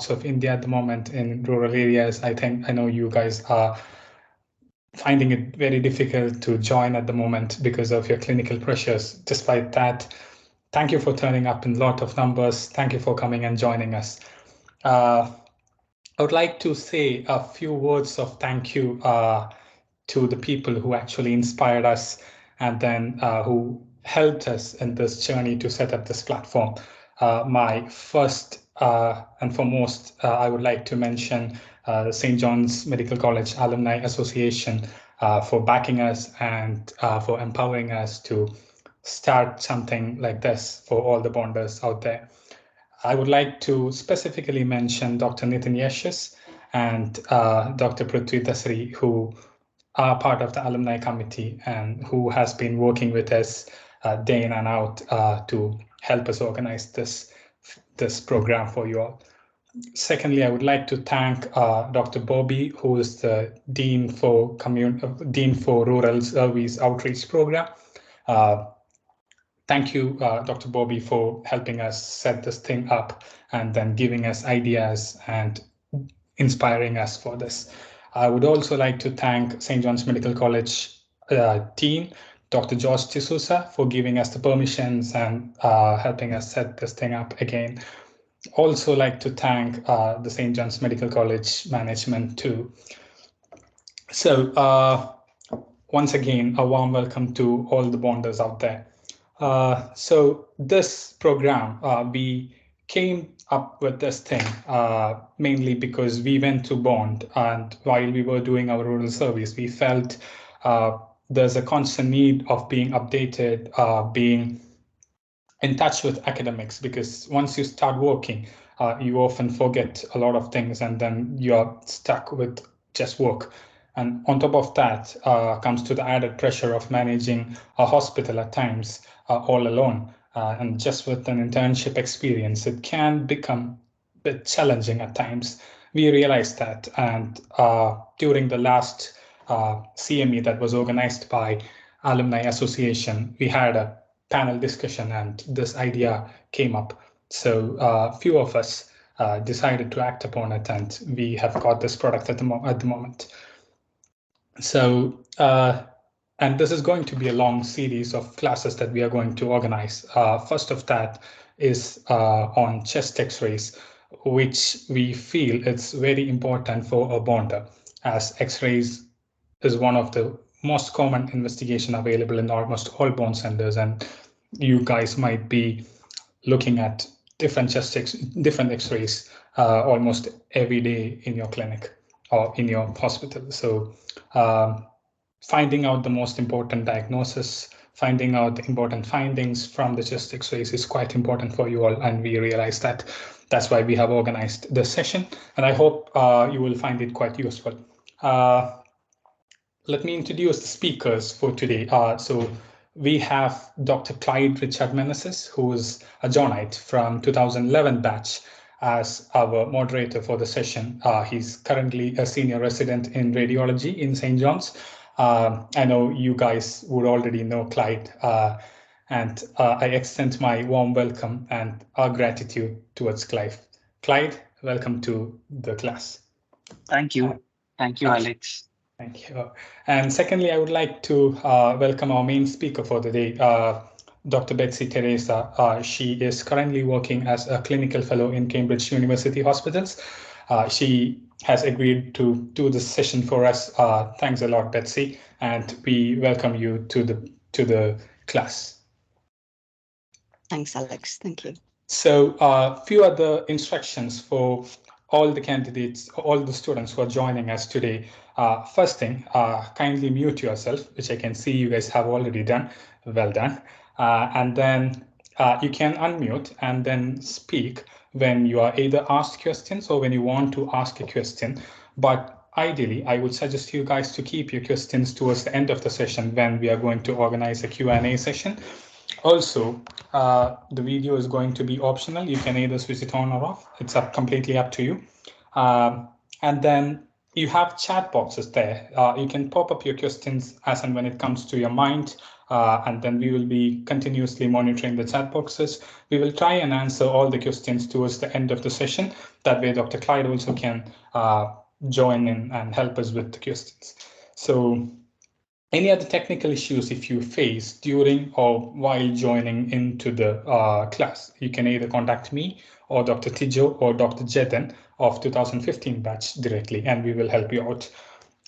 of India at the moment in rural areas. I know you guys are finding it very difficult to join at the moment because of your clinical pressures. Despite that, thank you for turning up in a lot of numbers. Thank you for coming and joining us. I would like to say a few words of thank you to the people who actually inspired us and then who helped us in this journey to set up this platform. My first and foremost, I would like to mention the St. John's Medical College Alumni Association for backing us and for empowering us to start something like this for all the bonders out there. I would like to specifically mention Dr. Nitin Yashas and Dr. Prithvi Dasri, who are part of the alumni committee and who has been working with us day in and out to help us organize this program for you all. Secondly, I would like to thank Dr. Bobby, who is the Dean for Rural Service Outreach Program. Thank you, Dr. Bobby, for helping us set this thing up and then giving us ideas and inspiring us for this. I would also like to thank St. John's Medical College team, Dr. George D'Souza, for giving us the permissions and helping us set this thing up again. Also like to thank the St. John's Medical College management too. So once again, a warm welcome to all the bonders out there. So this program, we came up with this thing mainly because we went to Bond, and while we were doing our rural service, we felt there's a constant need of being updated, being in touch with academics, because once you start working, you often forget a lot of things and then you're stuck with just work. And on top of that comes to the added pressure of managing a hospital at times all alone. And just with an internship experience, it can become a bit challenging at times. We realized that, and during the last CME that was organized by Alumni Association, we had a panel discussion and this idea came up. So a few of us decided to act upon it, and we have got this product at the moment. So, and this is going to be a long series of classes that we are going to organize. First of that is on chest X-rays, which we feel it's very important for a bonder, as X-rays is one of the most common investigation available in almost all bone centers, and you guys might be looking at different X-rays almost every day in your clinic or in your hospital. So finding out the most important diagnosis, finding out the important findings from the chest X-rays is quite important for you all, and we realize that. That's why we have organized this session, and I hope you will find it quite useful. Let me introduce the speakers for today. So we have Dr. Clyde Richard Meneses, who is a Johnite from 2011 batch, as our moderator for the session. He's currently a senior resident in radiology in St. John's. I know you guys would already know Clyde, and I extend my warm welcome and our gratitude towards Clyde. Clyde, welcome to the class. Thank you. Thank you, Alex. Thank you. And secondly, I would like to welcome our main speaker for the day, Dr. Betsy Teresa. She is currently working as a clinical fellow in Cambridge University Hospitals. She has agreed to do this session for us. Thanks a lot, Betsy, and we welcome you to the class. Thanks, Alex. Thank you. So a few other instructions for all the candidates, all the students who are joining us today. First thing, kindly mute yourself, which I can see you guys have already done. Well done. And then you can unmute and then speak when you are either asked questions or when you want to ask a question. But ideally, I would suggest you guys to keep your questions towards the end of the session when we are going to organize a Q&A session. Also, the video is going to be optional. You can either switch it on or off. It's completely up to you. And then you have chat boxes there. You can pop up your questions as and when it comes to your mind. and then we will be continuously monitoring the chat boxes. We will try and answer all the questions towards the end of the session. That way, Dr. Clyde also can join in and help us with the questions. So any other technical issues if you face during or while joining into the class, you can either contact me or Dr. Tijo or Dr. Jetan of 2015 batch directly, and we will help you out.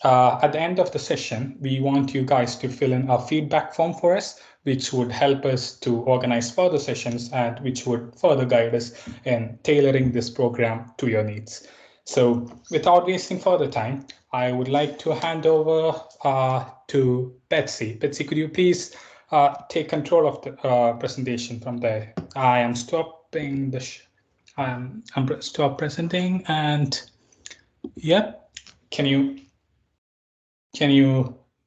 At the end of the session, we want you guys to fill in a feedback form for us, which would help us to organize further sessions and which would further guide us in tailoring this program to your needs. So without wasting further time, I would like to hand over to Betsy. Betsy, could you please take control of the presentation from there? I am stopping the I'm stop presenting, and yep, can you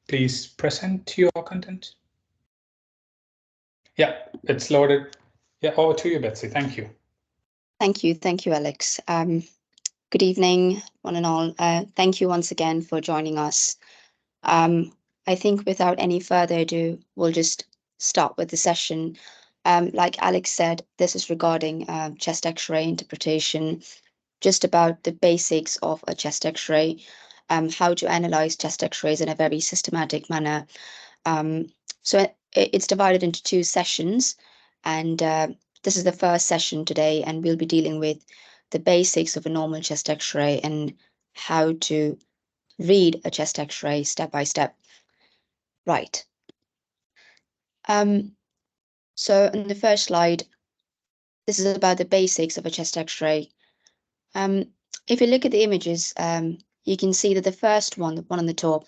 please present your content? Yeah, it's loaded. Yeah, over to you, Betsy. Thank you. Thank you, Alex. Good evening, one and all. Thank you once again for joining us. I think without any further ado, we'll just start with the session. Like Alex said, this is regarding chest X-ray interpretation, just about the basics of a chest X-ray, how to analyze chest X-rays in a very systematic manner. So it's divided into 2 sessions, and this is the first session today, and we'll be dealing with the basics of a normal chest X-ray and how to read a chest X-ray step by step. Right. So in the first slide, this is about the basics of a chest X-ray. If you look at the images, you can see that the first one, the one on the top,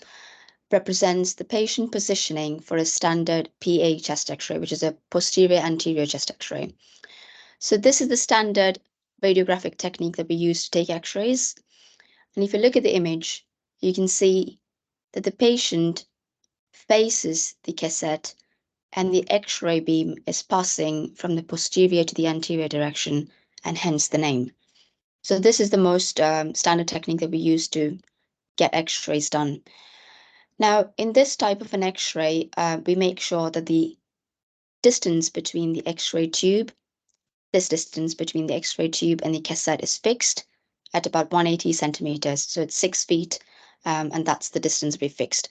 represents the patient positioning for a standard PA chest X-ray, which is a posterior anterior chest X-ray. So this is the standard radiographic technique that we use to take X-rays. And if you look at the image, you can see that the patient faces the cassette and the X-ray beam is passing from the posterior to the anterior direction, and hence the name. So this is the most standard technique that we use to get X-rays done. Now, in this type of an X-ray, we make sure that the distance between the X-ray tube, this distance between the X-ray tube and the cassette is fixed at about 180 centimeters. So it's 6 feet, and that's the distance we fixed.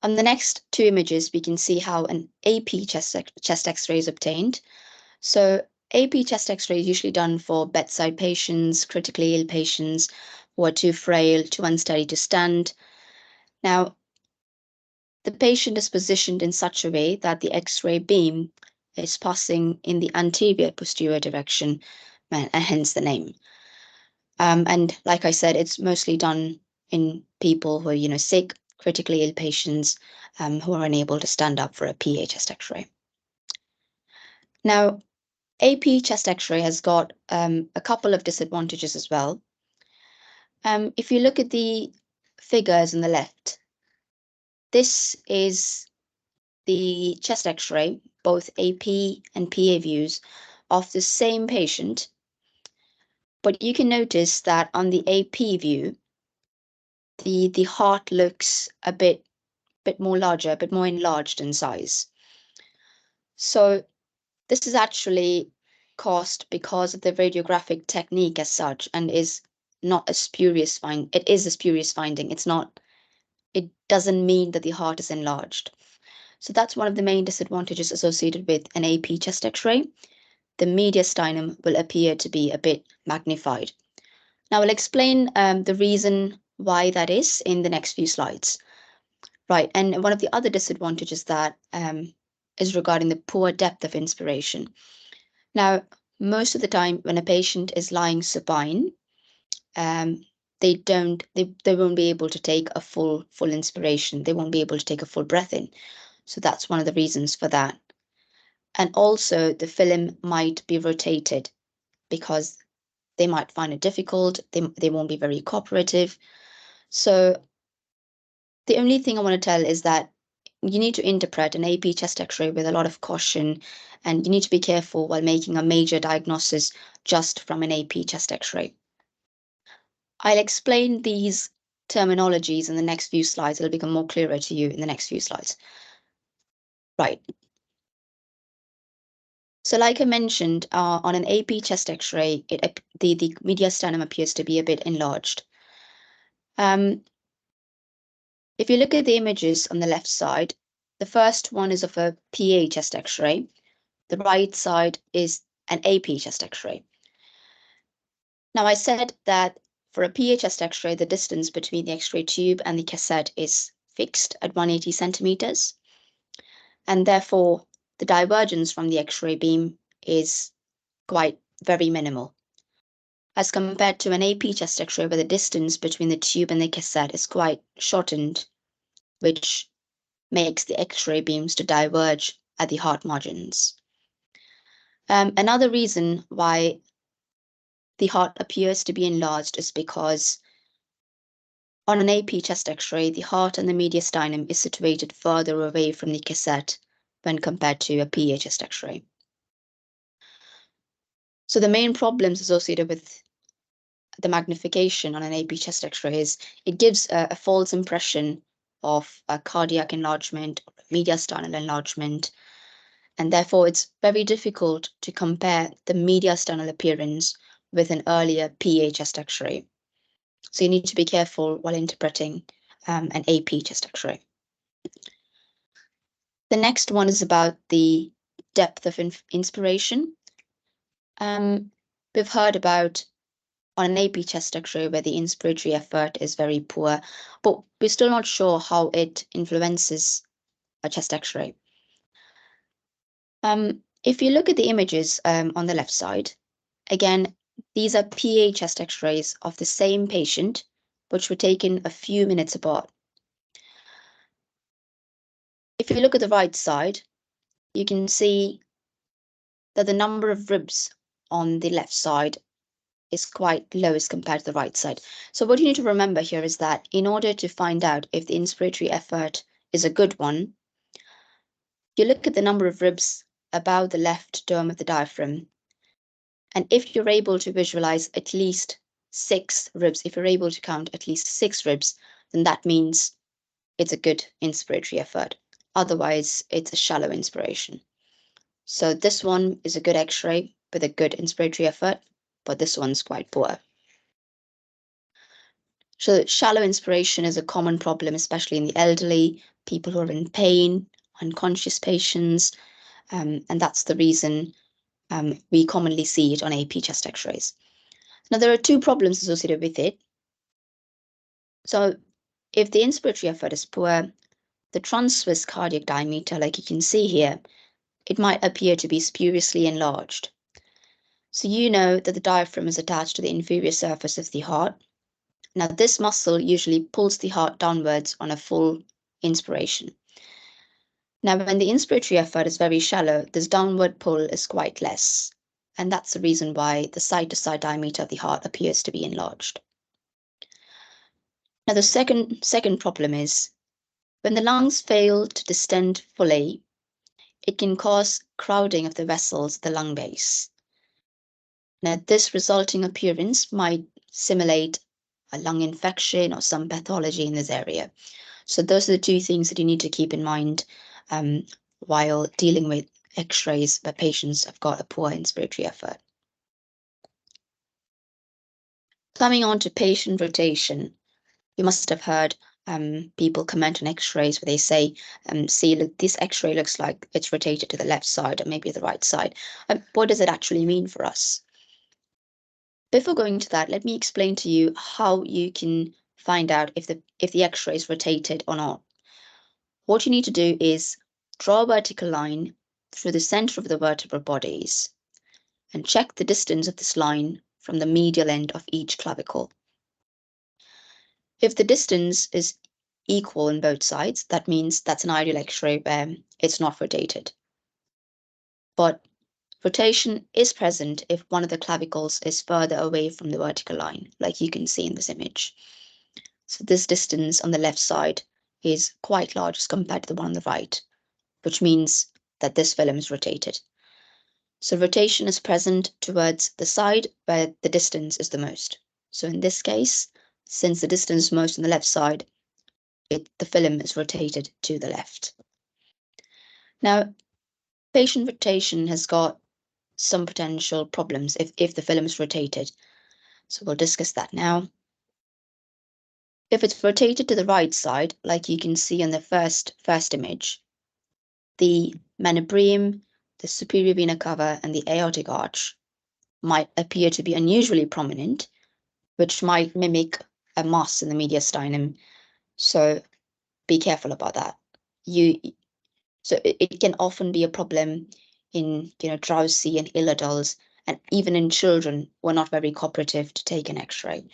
On the next 2 images, we can see how an AP chest X-ray is obtained. So AP chest X-ray is usually done for bedside patients, critically ill patients who are too frail, too unsteady to stand. Now, the patient is positioned in such a way that the X-ray beam is passing in the anterior posterior direction, and hence the name. And like I said, it's mostly done in people who are, sick, critically ill patients who are unable to stand up for a PA chest X-ray. Now, AP chest X-ray has got a couple of disadvantages as well. If you look at the figures on the left, this is the chest X-ray, both AP and PA views of the same patient. But you can notice that on the AP view, the heart looks a bit more larger, a bit more enlarged in size. So this is actually caused because of the radiographic technique as such, and is not a spurious find. It is a spurious finding. It doesn't mean that the heart is enlarged. So that's one of the main disadvantages associated with an AP chest X-ray. The mediastinum will appear to be a bit magnified. Now I'll explain the reason why that is in the next few slides. Right, and one of the other disadvantages that is regarding the poor depth of inspiration. Now, most of the time when a patient is lying supine, they won't be able to take a full inspiration. They won't be able to take a full breath in. So that's one of the reasons for that. And also the film might be rotated because they might find it difficult. They won't be very cooperative. So the only thing I want to tell is that you need to interpret an AP chest X-ray with a lot of caution, and you need to be careful while making a major diagnosis just from an AP chest X-ray. I'll explain these terminologies in the next few slides. It'll become more clearer to you in the next few slides. Right. So like I mentioned, on an AP chest X-ray, the mediastinum appears to be a bit enlarged. If you look at the images on the left side, the first one is of a PA chest X-ray. The right side is an AP chest X-ray. Now I said that for a PA chest X-ray, the distance between the X-ray tube and the cassette is fixed at 180 centimeters. And therefore, the divergence from the X-ray beam is quite very minimal, as compared to an AP chest X-ray where the distance between the tube and the cassette is quite shortened, which makes the X-ray beams to diverge at the heart margins. Another reason why the heart appears to be enlarged is because on an AP chest X-ray, the heart and the mediastinum is situated further away from the cassette when compared to a PA chest X-ray. So the main problems associated with the magnification on an AP chest X-ray is it gives a false impression of a cardiac enlargement or mediastinal enlargement, and therefore it's very difficult to compare the mediastinal appearance with an earlier PA chest X-ray. So you need to be careful while interpreting an AP chest X-ray. The next one is about the depth of inspiration. We've heard about on an AP chest X-ray where the inspiratory effort is very poor, but we're still not sure how it influences a chest X-ray. If you look at the images on the left side, again, these are PA chest X-rays of the same patient, which were taken a few minutes apart. If you look at the right side, you can see that the number of ribs on the left side is quite low as compared to the right side. So what you need to remember here is that in order to find out if the inspiratory effort is a good one, you look at the number of ribs above the left dome of the diaphragm. And if you're able to visualize at least 6 ribs, if you're able to count at least 6 ribs, then that means it's a good inspiratory effort. Otherwise, it's a shallow inspiration. So this one is a good X-ray with a good inspiratory effort, but this one's quite poor. So shallow inspiration is a common problem, especially in the elderly, people who are in pain, unconscious patients, and that's the reason we commonly see it on AP chest X-rays. Now, there are 2 problems associated with it. So if the inspiratory effort is poor, the transverse cardiac diameter, like you can see here, it might appear to be spuriously enlarged. So you know that the diaphragm is attached to the inferior surface of the heart. Now, this muscle usually pulls the heart downwards on a full inspiration. Now, when the inspiratory effort is very shallow, this downward pull is quite less. And that's the reason why the side-to-side diameter of the heart appears to be enlarged. Now, the second problem is when the lungs fail to distend fully, it can cause crowding of the vessels at the lung base. Now, this resulting appearance might simulate a lung infection or some pathology in this area. So those are the 2 things that you need to keep in mind while dealing with X-rays where patients have got a poor inspiratory effort. Coming on to patient rotation, you must have heard people comment on X-rays where they say, see, look, this X-ray looks like it's rotated to the left side or maybe the right side. What does it actually mean for us? Before going to that, let me explain to you how you can find out if the X-ray is rotated or not. What you need to do is draw a vertical line through the center of the vertebral bodies and check the distance of this line from the medial end of each clavicle. If the distance is equal on both sides, that means that's an ideal X-ray where it's not rotated. But rotation is present if one of the clavicles is further away from the vertical line, like you can see in this image. So this distance on the left side is quite large as compared to the one on the right, which means that this film is rotated. So rotation is present towards the side where the distance is the most. So in this case, since the distance is most on the left side, the film is rotated to the left. Now, patient rotation has got some potential problems if the film is rotated. So we'll discuss that now. If it's rotated to the right side, like you can see in the first image, the manubrium, the superior vena cava, and the aortic arch might appear to be unusually prominent, which might mimic a mass in the mediastinum. So be careful about that. So it can often be a problem in drowsy and ill adults, and even in children who are not very cooperative to take an X-ray.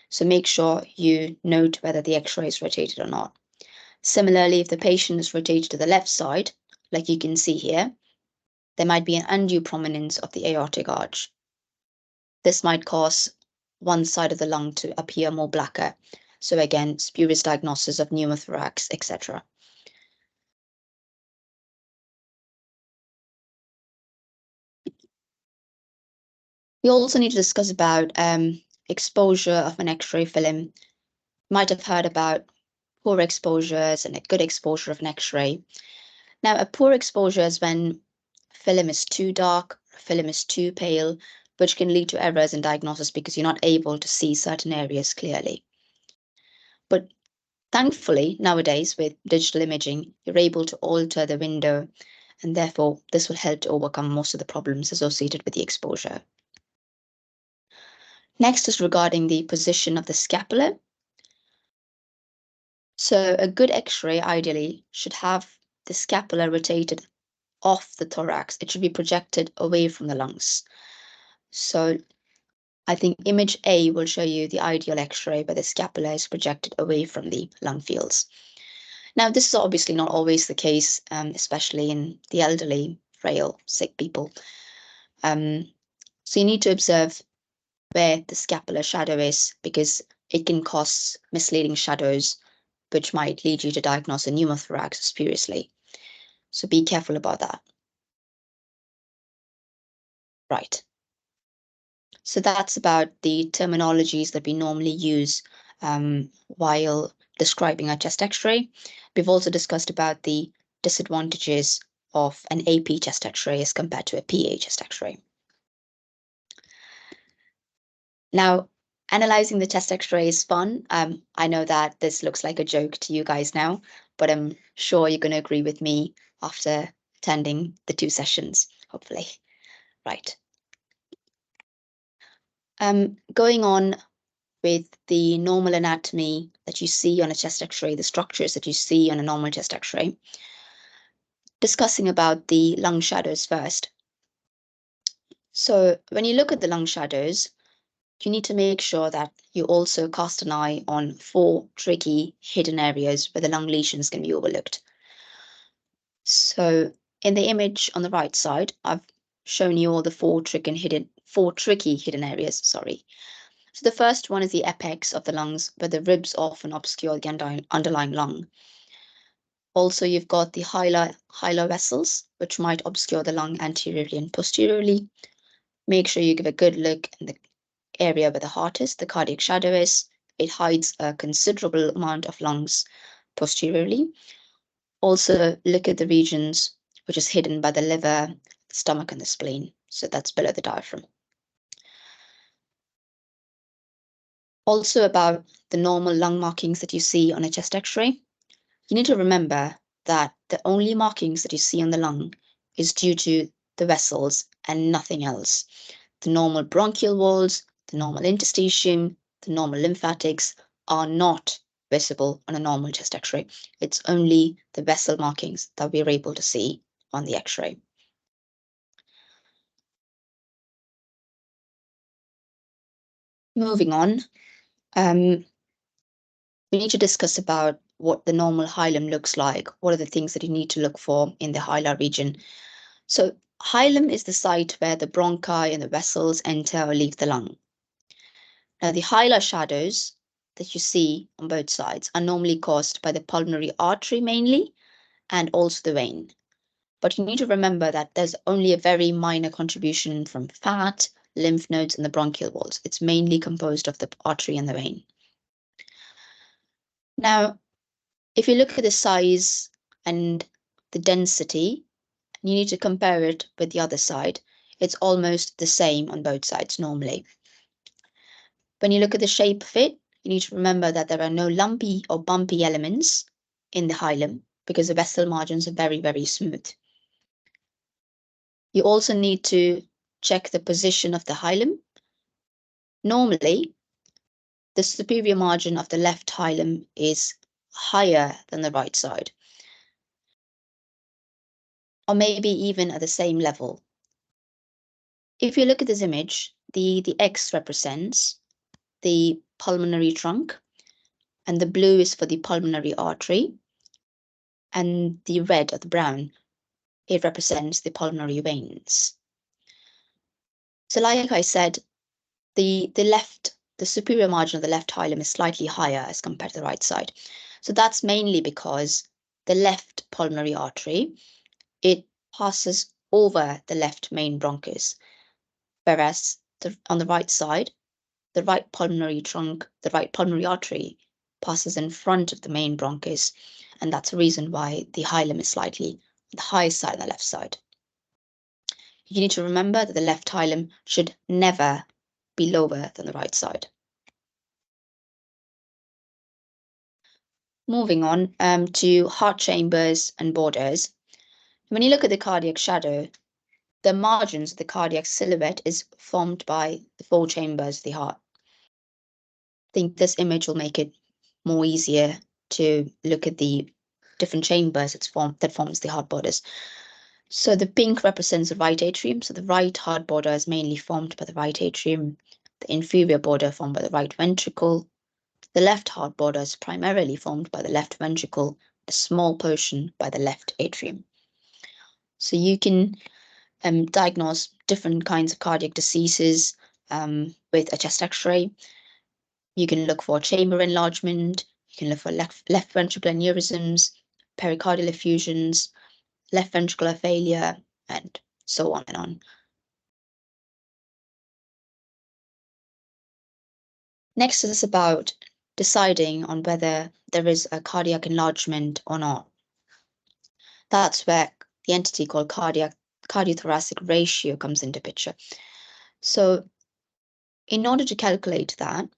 So make sure you note whether the X-ray is rotated or not. Similarly, if the patient is rotated to the left side, like you can see here, there might be an undue prominence of the aortic arch. This might cause one side of the lung to appear more blacker. So again, spurious diagnosis of pneumothorax, etc. We also need to discuss about exposure of an X-ray film. You might have heard about poor exposures and a good exposure of an X-ray. Now, a poor exposure is when film is too dark, film is too pale, which can lead to errors in diagnosis because you're not able to see certain areas clearly. But thankfully, nowadays with digital imaging, you're able to alter the window, and therefore this will help to overcome most of the problems associated with the exposure. Next is regarding the position of the scapula. So a good X-ray ideally should have the scapula rotated off the thorax. It should be projected away from the lungs. So I think image A will show you the ideal X-ray where the scapula is projected away from the lung fields. Now, this is obviously not always the case, especially in the elderly, frail, sick people. So you need to observe where the scapular shadow is, because it can cause misleading shadows, which might lead you to diagnose a pneumothorax spuriously. So be careful about that. Right. So that's about the terminologies that we normally use while describing a chest X-ray. We've also discussed about the disadvantages of an AP chest X-ray as compared to a PA chest X-ray. Now, analyzing the chest X-ray is fun. I know that this looks like a joke to you guys now, but I'm sure you're going to agree with me after attending the 2 sessions, hopefully. Right. Going on with the normal anatomy that you see on a chest X-ray, the structures that you see on a normal chest X-ray, discussing about the lung shadows first. So when you look at the lung shadows, you need to make sure that you also cast an eye on 4 tricky hidden areas where the lung lesions can be overlooked. So in the image on the right side, I've shown you all the 4 tricky hidden areas, sorry. So the first one is the apex of the lungs, where the ribs often obscure the underlying lung. Also, you've got the hilar vessels, which might obscure the lung anteriorly and posteriorly. Make sure you give a good look in the area where the heart is, the cardiac shadow is. It hides a considerable amount of lungs posteriorly. Also, look at the regions which is hidden by the liver, the stomach, and the spleen. So that's below the diaphragm. Also, about the normal lung markings that you see on a chest X-ray, you need to remember that the only markings that you see on the lung is due to the vessels and nothing else. The normal bronchial walls, the normal interstitium, the normal lymphatics are not visible on a normal chest X-ray. It's only the vessel markings that we're able to see on the X-ray. Moving on, we need to discuss about what the normal hilum looks like. What are the things that you need to look for in the hilar region? So hilum is the site where the bronchi and the vessels enter or leave the lung. Now, the hilar shadows that you see on both sides are normally caused by the pulmonary artery mainly, and also the vein. But you need to remember that there's only a very minor contribution from fat, lymph nodes, and the bronchial walls. It's mainly composed of the artery and the vein. Now, if you look at the size and the density you need to compare it with the other side. It's almost the same on both sides normally. When you look at the shape of it, you need to remember that there are no lumpy or bumpy elements in the hilum because the vessel margins are very, very smooth. You also need to check the position of the hilum. Normally, the superior margin of the left hilum is higher than the right side, or maybe even at the same level. If you look at this image, the X represents the pulmonary trunk, and the blue is for the pulmonary artery, and the red or the brown, it represents the pulmonary veins. So like I said, the superior margin of the left hilum is slightly higher as compared to the right side. So that's mainly because the left pulmonary artery, it passes over the left main bronchus, whereas on the right side, the right pulmonary trunk, the right pulmonary artery passes in front of the main bronchus, and that's the reason why the hilum is slightly on the high side on the left side. You need to remember that the left hilum should never be lower than the right side. Moving on to heart chambers and borders. When you look at the cardiac shadow, the margins of the cardiac silhouette is formed by the 4 chambers of the heart. I think this image will make it more easier to look at the different chambers that forms the heart borders. So the pink represents the right atrium. So the right heart border is mainly formed by the right atrium, the inferior border formed by the right ventricle. The left heart border is primarily formed by the left ventricle, a small portion by the left atrium. So you can diagnose different kinds of cardiac diseases with a chest X-ray. You can look for chamber enlargement. You can look for left ventricular aneurysms, pericardial effusions, left ventricular failure, and so on and on. Next is about deciding on whether there is a cardiac enlargement or not. That's where the entity called cardiothoracic ratio comes into picture. So in order to calculate that,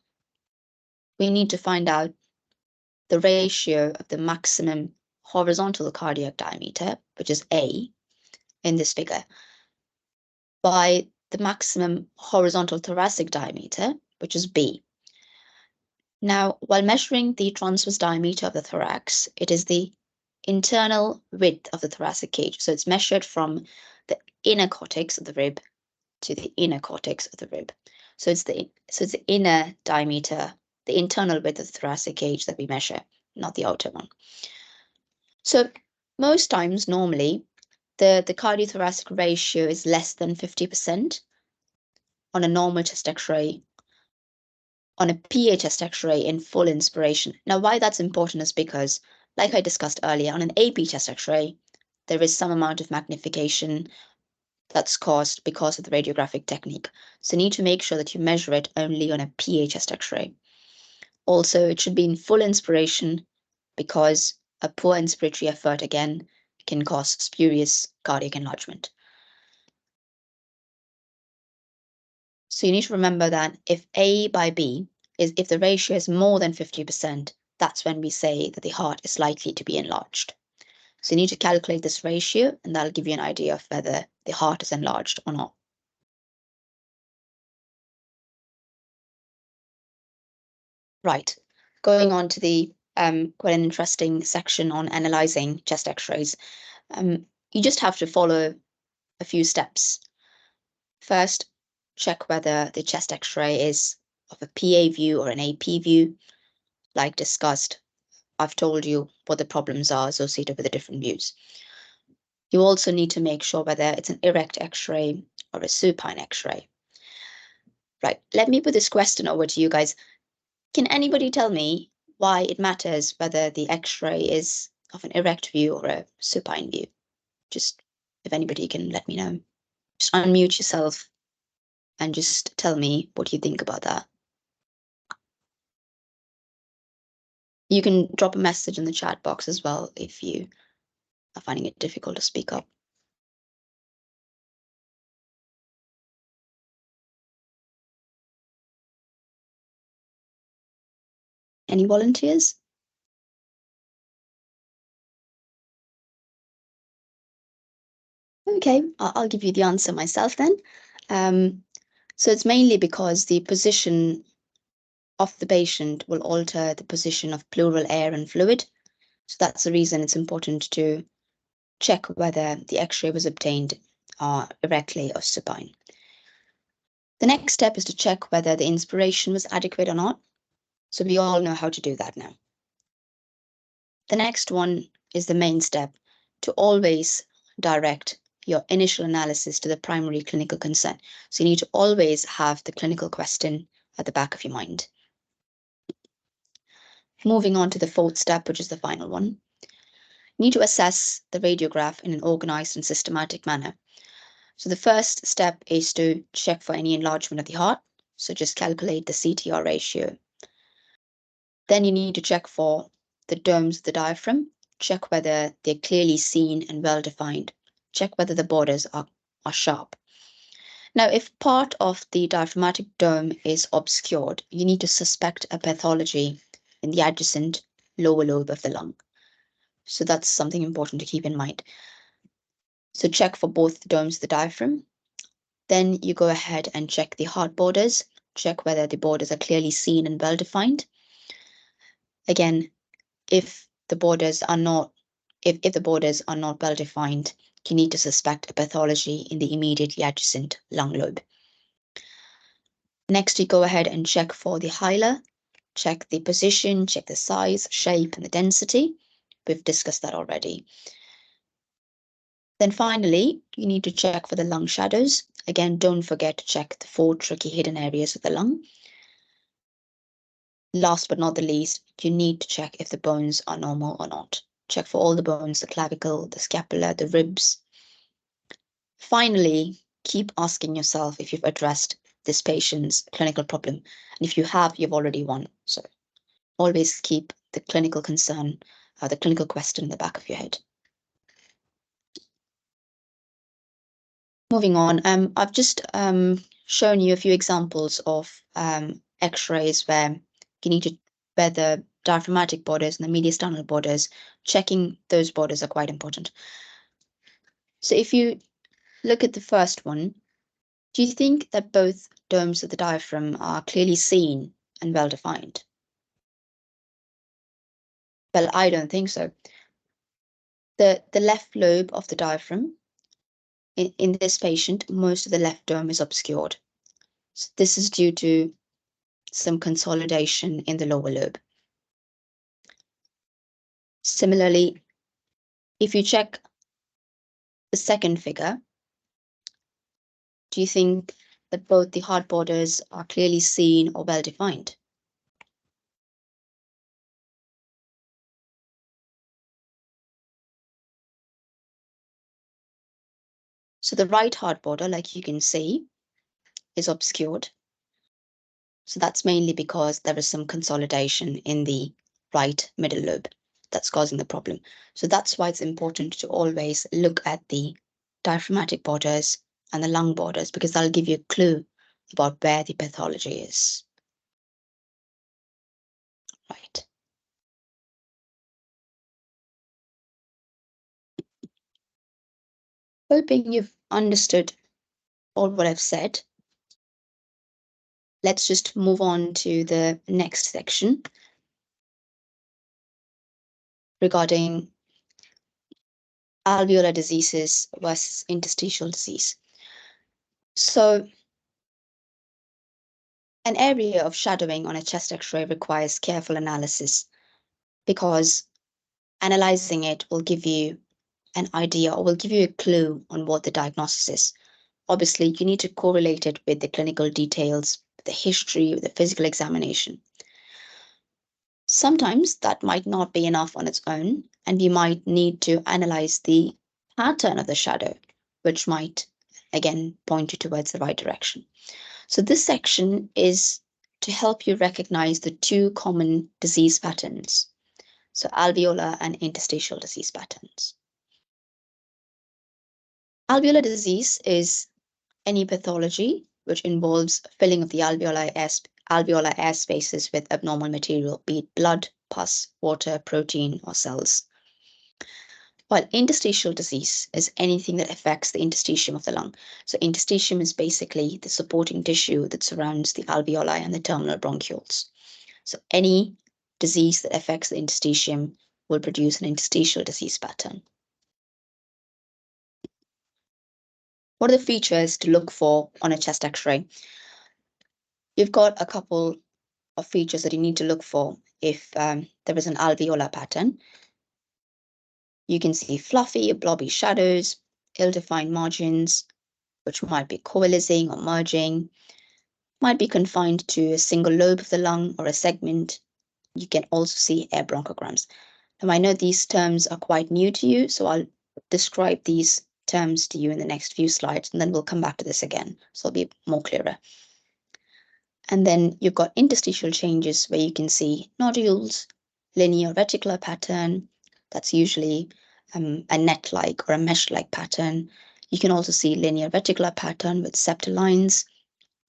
we need to find out the ratio of the maximum horizontal cardiac diameter, which is A in this figure, by the maximum horizontal thoracic diameter, which is B. Now, while measuring the transverse diameter of the thorax, it is the internal width of the thoracic cage. So it's measured from the inner cortex of the rib to the inner cortex of the rib. So it's the inner diameter, the internal width of the thoracic cage that we measure, not the outer one. So most times, normally, the cardiothoracic ratio is less than 50% on a normal chest X-ray, on a PA chest X-ray in full inspiration. Now, why that's important is because, like I discussed earlier, on an AP chest X-ray, there is some amount of magnification that's caused because of the radiographic technique. So you need to make sure that you measure it only on a PA chest X-ray. Also, it should be in full inspiration because a poor inspiratory effort, again, can cause spurious cardiac enlargement. So you need to remember that if A by B if the ratio is more than 50%, that's when we say that the heart is likely to be enlarged. So you need to calculate this ratio, and that'll give you an idea of whether the heart is enlarged or not. Right, going on to the quite an interesting section on analyzing chest X-rays. You just have to follow a few steps. First, check whether the chest X-ray is of a PA view or an AP view. Like discussed, I've told you what the problems are associated with the different views. You also need to make sure whether it's an erect X-ray or a supine X-ray. Right, let me put this question over to you guys. Can anybody tell me why it matters whether the X-ray is of an erect view or a supine view? Just if anybody can let me know. Just unmute yourself and just tell me what you think about that. You can drop a message in the chat box as well if you are finding it difficult to speak up. Any volunteers? Okay, I'll give you the answer myself then. So it's mainly because the position of the patient will alter the position of pleural air and fluid. So that's the reason it's important to check whether the X-ray was obtained erectly or supine. The next step is to check whether the inspiration was adequate or not. So we all know how to do that now. The next one is the main step, to always direct your initial analysis to the primary clinical concern. So you need to always have the clinical question at the back of your mind. Moving on to the fourth step, which is the final one. You need to assess the radiograph in an organized and systematic manner. So the first step is to check for any enlargement of the heart. So just calculate the CTR ratio. Then you need to check for the domes of the diaphragm, check whether they're clearly seen and well-defined, check whether the borders are sharp. Now, if part of the diaphragmatic dome is obscured, you need to suspect a pathology in the adjacent lower lobe of the lung. So that's something important to keep in mind. So check for both the domes of the diaphragm. Then you go ahead and check the heart borders, check whether the borders are clearly seen and well-defined. Again, if the borders are not well defined, you need to suspect a pathology in the immediately adjacent lung lobe. Next, you go ahead and check for the hilar, check the position, check the size, shape, and the density. We've discussed that already. Then finally, you need to check for the lung shadows. Again, don't forget to check the 4 tricky hidden areas of the lung. Last but not the least, you need to check if the bones are normal or not. Check for all the bones, the clavicle, the scapula, the ribs. Finally, keep asking yourself if you've addressed this patient's clinical problem. And if you have, you've already won. So always keep the clinical concern, the clinical question in the back of your head. Moving on, I've just shown you a few examples of X-rays where the diaphragmatic borders and the mediastinal borders, checking those borders are quite important. So if you look at the first one, do you think that both domes of the diaphragm are clearly seen and well defined? Well, I don't think so. The left lobe of the diaphragm, in this patient, most of the left dome is obscured. So this is due to some consolidation in the lower lobe. Similarly, if you check the second figure, do you think that both the heart borders are clearly seen or well defined? So the right heart border, like you can see, is obscured. So that's mainly because there is some consolidation in the right middle lobe that's causing the problem. So that's why it's important to always look at the diaphragmatic borders and the lung borders, because that'll give you a clue about where the pathology is. Right. Hoping you've understood all what I've said. Let's just move on to the next section regarding alveolar diseases versus interstitial disease. So an area of shadowing on a chest X-ray requires careful analysis, because analyzing it will give you an idea or will give you a clue on what the diagnosis is. Obviously, you need to correlate it with the clinical details, the history, with the physical examination. Sometimes that might not be enough on its own, and you might need to analyze the pattern of the shadow, which might, again, point you towards the right direction. So this section is to help you recognize the 2 common disease patterns, so alveolar and interstitial disease patterns. Alveolar disease is any pathology which involves filling of the alveoli alveolar air spaces with abnormal material, be it blood, pus, water, protein, or cells. While interstitial disease is anything that affects the interstitium of the lung. So interstitium is basically the supporting tissue that surrounds the alveoli and the terminal bronchioles. So any disease that affects the interstitium will produce an interstitial disease pattern. What are the features to look for on a chest X-ray? You've got a couple of features that you need to look for if there is an alveolar pattern. You can see fluffy or blobby shadows, ill-defined margins, which might be coalescing or merging, might be confined to a single lobe of the lung or a segment. You can also see air bronchograms. Now, I know these terms are quite new to you, so I'll describe these terms to you in the next few slides, and then we'll come back to this again, so it'll be more clearer. And then you've got interstitial changes where you can see nodules, linear reticular pattern. That's usually a net-like or a mesh-like pattern. You can also see linear reticular pattern with septal lines,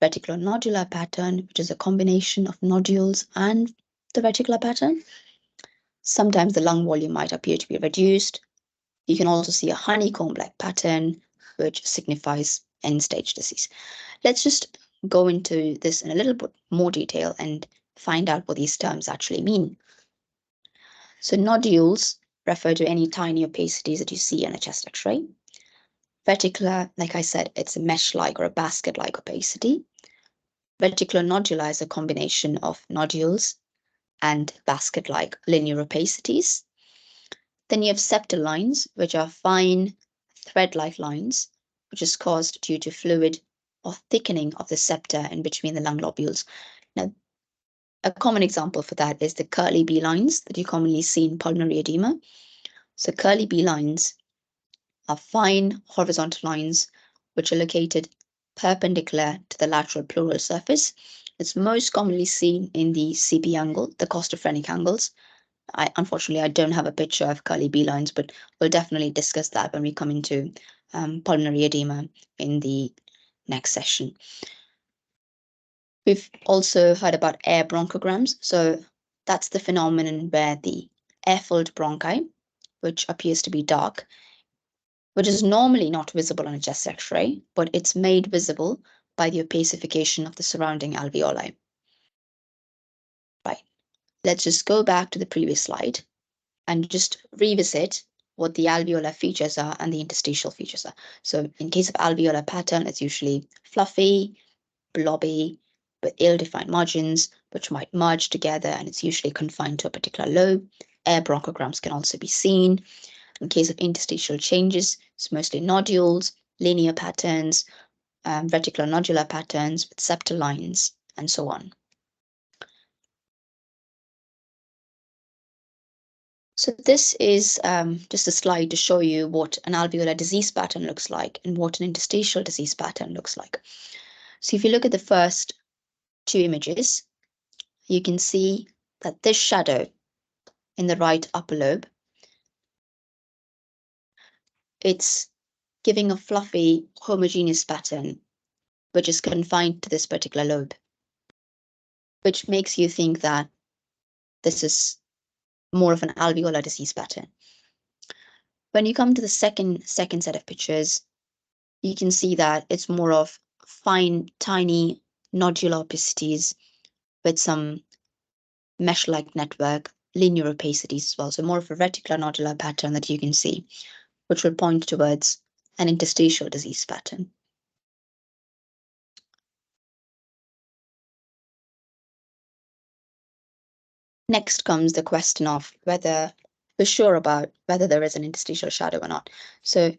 reticular nodular pattern, which is a combination of nodules and the reticular pattern. Sometimes the lung volume might appear to be reduced. You can also see a honeycomb-like pattern, which signifies end-stage disease. Let's just go into this in a little bit more detail and find out what these terms actually mean. So nodules refer to any tiny opacities that you see on a chest X-ray. Reticular, like I said, it's a mesh-like or a basket-like opacity. Reticular nodular is a combination of nodules and basket-like linear opacities. Then you have septal lines, which are fine thread-like lines, which is caused due to fluid or thickening of the septa in between the lung lobules. Now, a common example for that is the curly B lines that you commonly see in pulmonary edema. So curly B lines are fine horizontal lines which are located perpendicular to the lateral pleural surface. It's most commonly seen in the CP angle, the costophrenic angles. Unfortunately, I don't have a picture of curly B lines, but we'll definitely discuss that when we come into pulmonary edema in the next session. We've also heard about air bronchograms. So that's the phenomenon where the air-filled bronchi, which appears to be dark, which is normally not visible on a chest X-ray, but it's made visible by the opacification of the surrounding alveoli. Right, let's just go back to the previous slide and just revisit what the alveolar features are and the interstitial features are. So in case of alveolar pattern, it's usually fluffy, blobby, with ill-defined margins, which might merge together, and it's usually confined to a particular lobe. Air bronchograms can also be seen. In case of interstitial changes, it's mostly nodules, linear patterns, reticular nodular patterns with septal lines, and so on. So this is just a slide to show you what an alveolar disease pattern looks like and what an interstitial disease pattern looks like. So if you look at the first two images, you can see that this shadow in the right upper lobe, it's giving a fluffy, homogeneous pattern, which is confined to this particular lobe, which makes you think that this is more of an alveolar disease pattern. When you come to the second set of pictures, you can see that it's more of fine, tiny nodular opacities with some mesh-like network, linear opacities as well. So more of a reticular nodular pattern that you can see, which will point towards an interstitial disease pattern. Next comes the question of whether we're sure about whether there is an interstitial shadow or not. So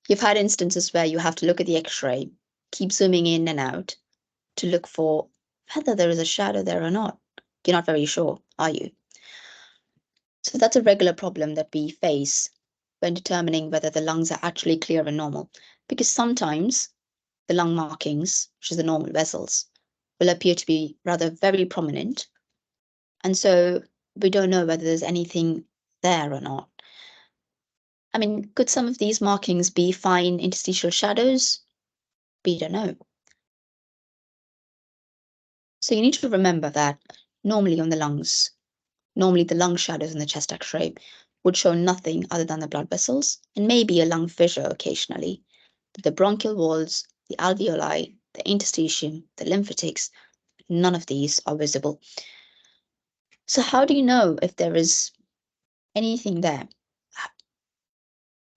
you've had instances where you have to look at the X-ray, keep zooming in and out to look for whether there is a shadow there or not. You're not very sure, are you? So that's a regular problem that we face when determining whether the lungs are actually clear and normal, because sometimes the lung markings, which is the normal vessels, will appear to be rather very prominent. And so we don't know whether there's anything there or not. I mean, could some of these markings be fine interstitial shadows? We don't know. So you need to remember that normally on the lungs, normally the lung shadows in the chest X-ray would show nothing other than the blood vessels and maybe a lung fissure occasionally. But the bronchial walls, the alveoli, the interstitium, the lymphatics, none of these are visible. So how do you know if there is anything there?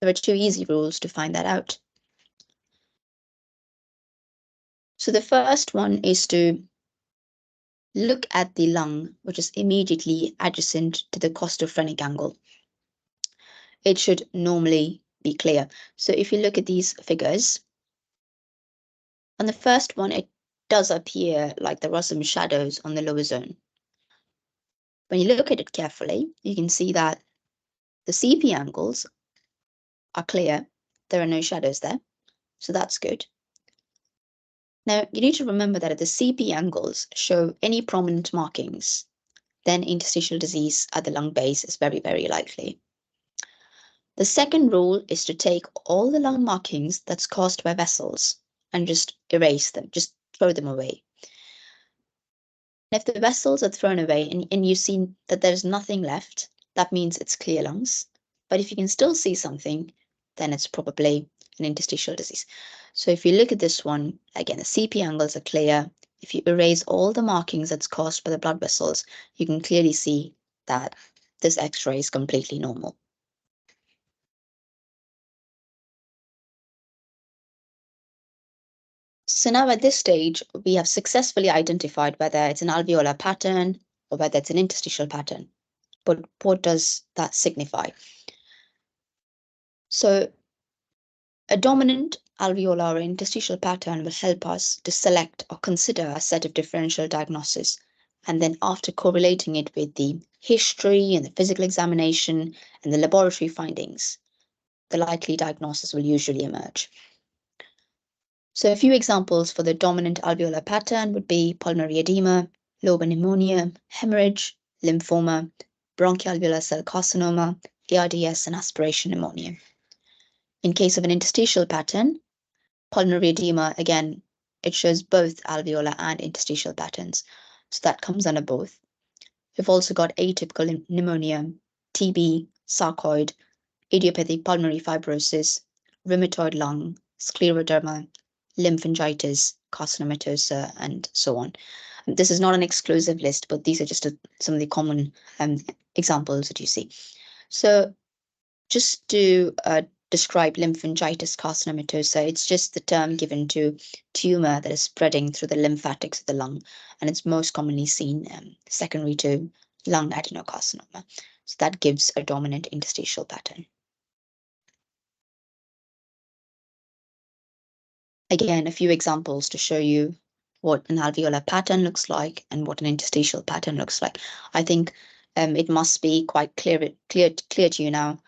There are two easy rules to find that out. So the first one is to look at the lung, which is immediately adjacent to the costophrenic angle. It should normally be clear. So if you look at these figures, on the first one, it does appear like there are some shadows on the lower zone. When you look at it carefully, you can see that the CP angles are clear. There are no shadows there, so that's good. Now, you need to remember that if the CP angles show any prominent markings, then interstitial disease at the lung base is very, very likely. The second rule is to take all the lung markings that's caused by vessels and just erase them, just throw them away. If the vessels are thrown away and you see that there's nothing left, that means it's clear lungs. But if you can still see something, then it's probably an interstitial disease. So if you look at this one, again, the CP angles are clear. If you erase all the markings that's caused by the blood vessels, you can clearly see that this X-ray is completely normal. So now at this stage, we have successfully identified whether it's an alveolar pattern or whether it's an interstitial pattern. But what does that signify? So a dominant alveolar or interstitial pattern will help us to select or consider a set of differential diagnoses. And then after correlating it with the history and the physical examination and the laboratory findings, the likely diagnosis will usually emerge. So a few examples for the dominant alveolar pattern would be pulmonary edema, lobar pneumonia, hemorrhage, lymphoma, bronchoalveolar cell carcinoma, ARDS, and aspiration pneumonia. In case of an interstitial pattern, pulmonary edema, again, it shows both alveolar and interstitial patterns. So that comes under both. We've also got atypical pneumonia, TB, sarcoid, idiopathic pulmonary fibrosis, rheumatoid lung, scleroderma, lymphangitis, carcinomatosa, and so on. This is not an exclusive list, but these are just some of the common examples that you see. So just to describe lymphangitis carcinomatosa, it's just the term given to tumor that is spreading through the lymphatics of the lung, and it's most commonly seen secondary to lung adenocarcinoma. So that gives a dominant interstitial pattern. Again, a few examples to show you what an alveolar pattern looks like and what an interstitial pattern looks like. I think it must be quite clear to you now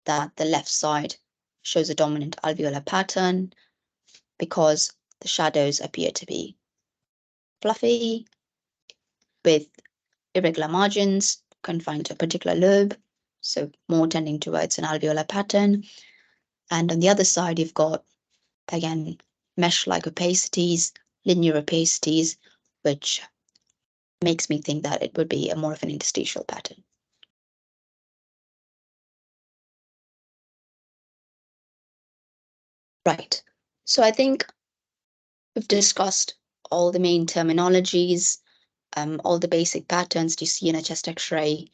that the left side shows a dominant alveolar pattern because the shadows appear to be fluffy with irregular margins confined to a particular lobe, so more tending towards an alveolar pattern. And on the other side, you've got, again, mesh-like opacities, linear opacities, which makes me think that it would be more of an interstitial pattern. Right, so I think we've discussed all the main terminologies, all the basic patterns you see in a chest X-ray,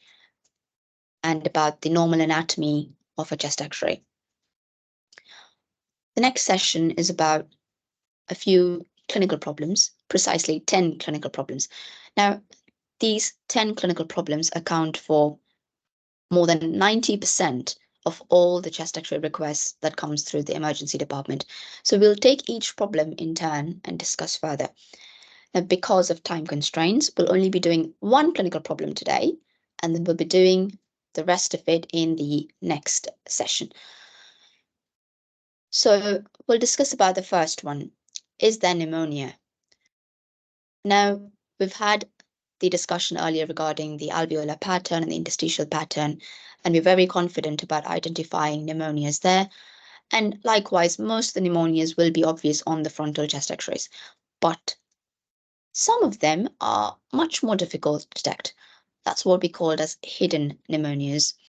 and about the normal anatomy of a chest X-ray. The next session is about a few clinical problems, precisely 10 clinical problems. Now, these 10 clinical problems account for more than 90% of all the chest X-ray requests that comes through the emergency department. So we'll take each problem in turn and discuss further. Now, because of time constraints, we'll only be doing one clinical problem today, and then we'll be doing the rest of it in the next session. So we'll discuss about the first one. Is there pneumonia? Now, we've had the discussion earlier regarding the alveolar pattern and the interstitial pattern, and we're very confident about identifying pneumonias there. And likewise, most of the pneumonias will be obvious on the frontal chest X-rays. But Some of them are much more difficult to detect. That's what we call as hidden pneumonias.